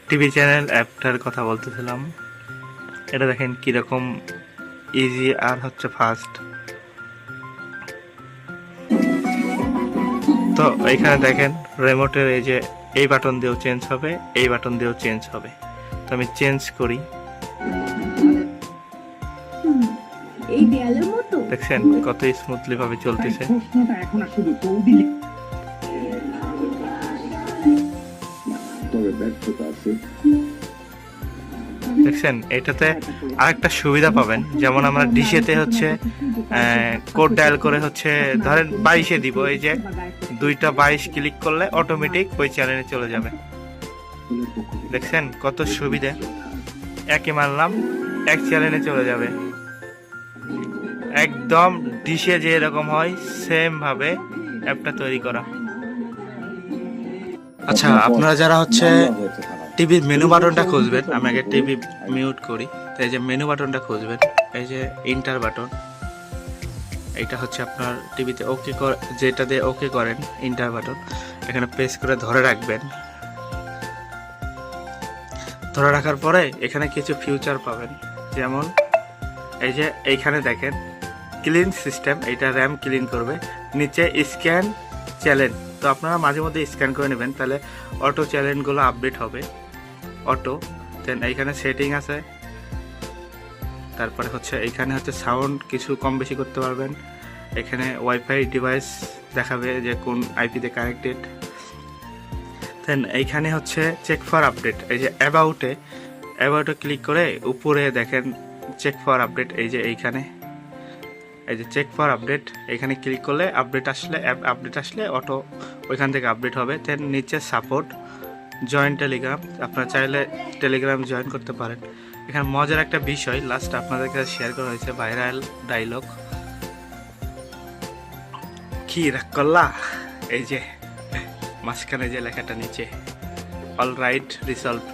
TV channel অ্যাপটার কথা বলতেছিলাম। এটা দেখেন কিরকম ইজি আর হচ্ছে ফাস্ট। তো এইখানে দেখেন রিমোটের এই যে এই বাটন দিয়েও চেঞ্জ হবে, এই বাটন দিয়েও চেঞ্জ হবে। তো আমি চেঞ্জ করি, দেখছেন কত স্মুথলি ভাবে চলতেছে। দেখছেন এটাতে আরেকটা সুবিধা পাবেন, যেমন আমরা ডিশেতে হচ্ছে কোড ডায়াল করে হচ্ছে ধরেন 22-এ দিব, এই যে 2টা 22 ক্লিক করলে অটোমেটিক ওই চ্যানেলে চলে যাবে। দেখছেন কত সুবিধা, একই মারলাম এক চ্যানেলে চলে যাবে। একদম ডিশে যে এরকম হয় সেম ভাবে অ্যাপটা তৈরি করা। আচ্ছা, আপনারা যারা হচ্ছে টিভির মেনু বাটনটা খুঁজবেন, আমি আগে টিভি মিউট করি। তো এই যে মেনু বাটনটা খুঁজবেন, এই যে ইন্টার বাটন, এইটা হচ্ছে আপনার টিভিতে ওকে যেটা দিয়ে ওকে করেন ইন্টার বাটন, এখানে প্রেস করে ধরে রাখবেন। ধরে রাখার পরে এখানে কিছু ফিউচার পাবেন, যেমন এই যে এইখানে দেখেন ক্লিন সিস্টেম, এইটা র্যাম ক্লিন করবে। নিচে স্ক্যান চ্যানেল, তো আপনারা মাঝে মধ্যে স্ক্যান করে নেবেন, তাহলে অটো চ্যানেলগুলো আপডেট হবে অটো। দেন এইখানে সেটিং আছে, তারপরে হচ্ছে এইখানে হচ্ছে সাউন্ড কিছু কম বেশি করতে পারবেন। এখানে ওয়াইফাই ডিভাইস দেখাবে যে কোন আইপিতে কানেক্টেড। দেন এইখানে হচ্ছে চেক ফর আপডেট, এই যে অ্যাবাউটে ক্লিক করে উপরে দেখেন চেক ফর আপডেট, এই যে এইখানে এই যে চেক ফর আপডেট, এখানে ক্লিক করলে আপডেট আসলে অটো ওইখান থেকে আপডেট হবে। দেন নিচে সাপোর্ট জয়েন টেলিগ্রাম, আপনারা চাইলে টেলিগ্রাম জয়েন করতে পারেন। এখানে মজার একটা বিষয় লাস্ট আপনাদের কাছে শেয়ার করা হয়েছে, ভাইরাল ডায়লগ। কি রাগ করলা, এই যে মাঝখানে যে লেখাটা নিচে অল রাইট রিসলভ,